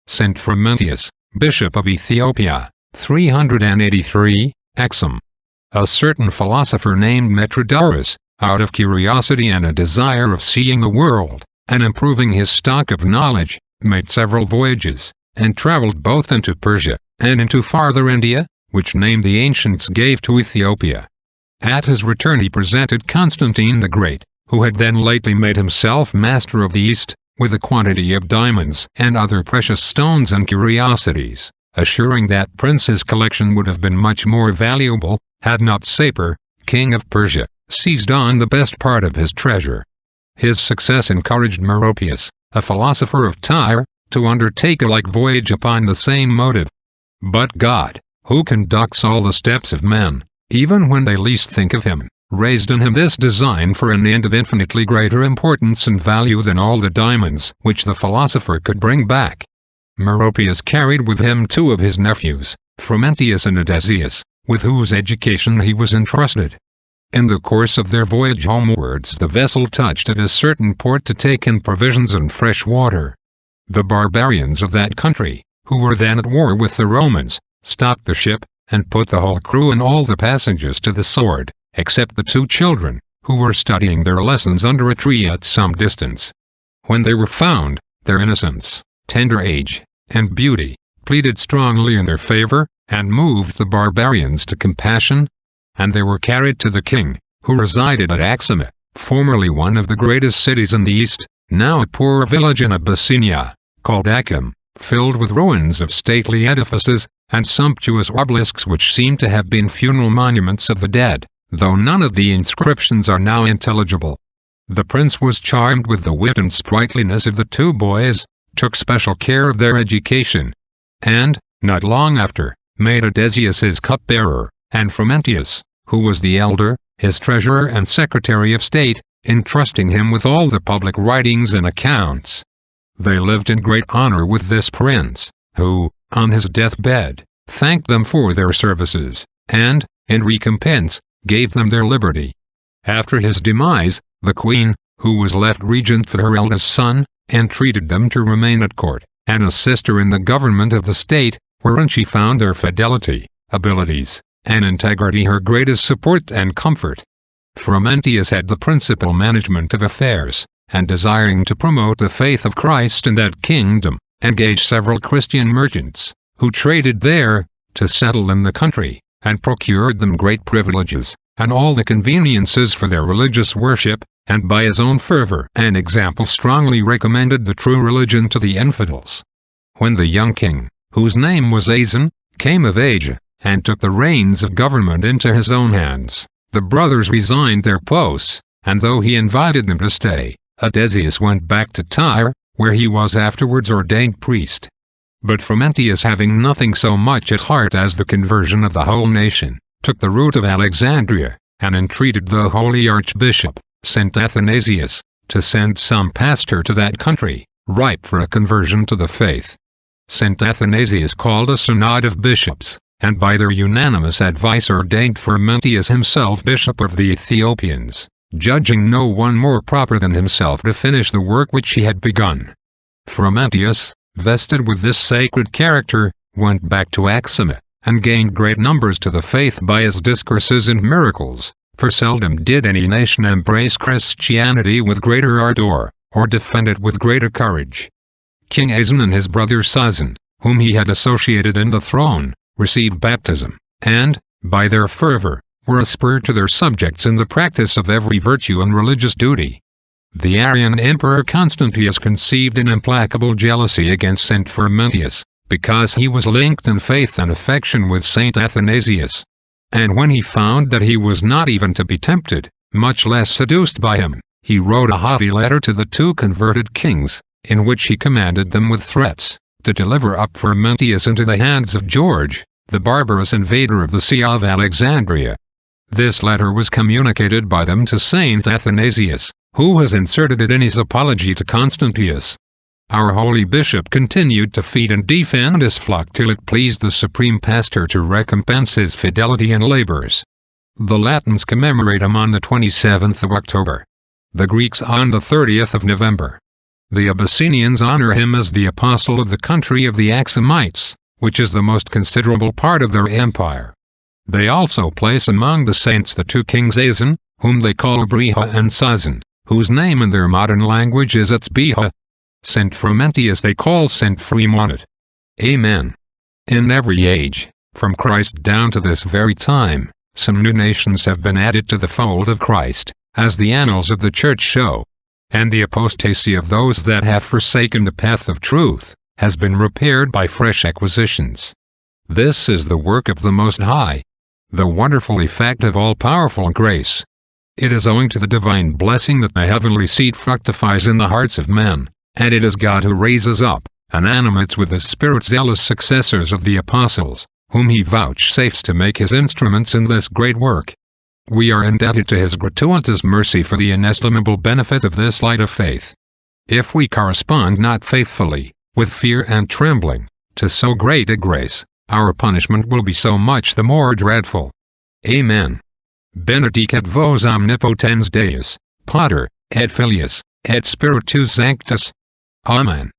Saint Frumentius, Bishop of Ethiopia, 383, Aksum. A certain philosopher named Metrodorus, out of curiosity and a desire of seeing the world, and improving his stock of knowledge, made several voyages, and travelled both into Persia, and into farther India, which name the ancients gave to Ethiopia. At his return he presented Constantine the Great, who had then lately made himself master of the East, with a quantity of diamonds and other precious stones and curiosities, assuring that prince his collection would have been much more valuable, had not Sapor, king of Persia, seized on the best part of his treasure. His success encouraged Meropius, a philosopher of Tyre, to undertake a like voyage upon the same motive. But God, who conducts all the steps of men, even when they least think of him, raised in him this design for an end of infinitely greater importance and value than all the diamonds which the philosopher could bring back. Meropius carried with him two of his nephews, Frumentius and Odysseus, with whose education he was entrusted. In the course of their voyage homewards the vessel touched at a certain port to take in provisions and fresh water. The barbarians of that country, who were then at war with the Romans, stopped the ship, and put the whole crew and all the passengers to the sword, except the two children, who were studying their lessons under a tree at some distance. When they were found, their innocence, tender age, and beauty, pleaded strongly in their favor, and moved the barbarians to compassion, and they were carried to the king, who resided at Aksum, formerly one of the greatest cities in the east, now a poor village in Abyssinia, called Aksum, filled with ruins of stately edifices, and sumptuous obelisks which seem to have been funeral monuments of the dead, though none of the inscriptions are now intelligible. The prince was charmed with the wit and sprightliness of the two boys, took special care of their education, and, not long after, made Odysseus his cupbearer, and Frumentius, who was the elder, his treasurer and secretary of state, entrusting him with all the public writings and accounts. They lived in great honor with this prince, who, on his deathbed, thanked them for their services, and, in recompense, gave them their liberty. After his demise, the queen, who was left regent for her eldest son, entreated them to remain at court, and assist her in the government of the state, wherein she found their fidelity, abilities, and integrity her greatest support and comfort. Frumentius had the principal management of affairs, and desiring to promote the faith of Christ in that kingdom, engaged several Christian merchants, who traded there, to settle in the country, and procured them great privileges, and all the conveniences for their religious worship, and by his own fervor and example strongly recommended the true religion to the infidels. When the young king, whose name was Aksum, came of age, and took the reins of government into his own hands, the brothers resigned their posts, and though he invited them to stay, Odysseus went back to Tyre, where he was afterwards ordained priest. But Frumentius, having nothing so much at heart as the conversion of the whole nation, took the route of Alexandria, and entreated the holy archbishop, St. Athanasius, to send some pastor to that country, ripe for a conversion to the faith. St. Athanasius called a synod of bishops, and by their unanimous advice ordained Frumentius himself bishop of the Ethiopians, judging no one more proper than himself to finish the work which he had begun. Frumentius, vested with this sacred character, went back to Aksum, and gained great numbers to the faith by his discourses and miracles, for seldom did any nation embrace Christianity with greater ardor, or defend it with greater courage. King Aksum and his brother Sazan, whom he had associated in the throne, received baptism, and, by their fervor, were a spur to their subjects in the practice of every virtue and religious duty. The Arian emperor Constantius conceived an implacable jealousy against Saint Frumentius, because he was linked in faith and affection with Saint Athanasius. And when he found that he was not even to be tempted, much less seduced by him, he wrote a haughty letter to the two converted kings, in which he commanded them with threats, to deliver up Frumentius into the hands of George, the barbarous invader of the See of Alexandria. This letter was communicated by them to Saint Athanasius, who has inserted it in his apology to Constantius. Our holy bishop continued to feed and defend his flock till it pleased the supreme pastor to recompense his fidelity and labors. The Latins commemorate him on the 27th of October. The Greeks on the 30th of November. The Abyssinians honor him as the apostle of the country of the Aksumites, which is the most considerable part of their empire. They also place among the saints the two kings Azan, whom they call Abriha and Sazan, whose name in their modern language is Atzbiha. Saint Frumentius they call Saint Fremont. Amen. In every age, from Christ down to this very time, some new nations have been added to the fold of Christ, as the annals of the Church show. And the apostasy of those that have forsaken the path of truth has been repaired by fresh acquisitions. This is the work of the Most High, the wonderful effect of all-powerful grace. It is owing to the divine blessing that the heavenly seed fructifies in the hearts of men, and it is God who raises up and animates with His Spirit zealous successors of the apostles, whom He vouchsafes to make His instruments in this great work. We are indebted to His gratuitous mercy for the inestimable benefit of this light of faith. If we correspond not faithfully, with fear and trembling, to so great a grace, our punishment will be so much the more dreadful. Amen. Benedicat vos omnipotens Deus, Pater, et Filius, et Spiritus Sanctus. Amen.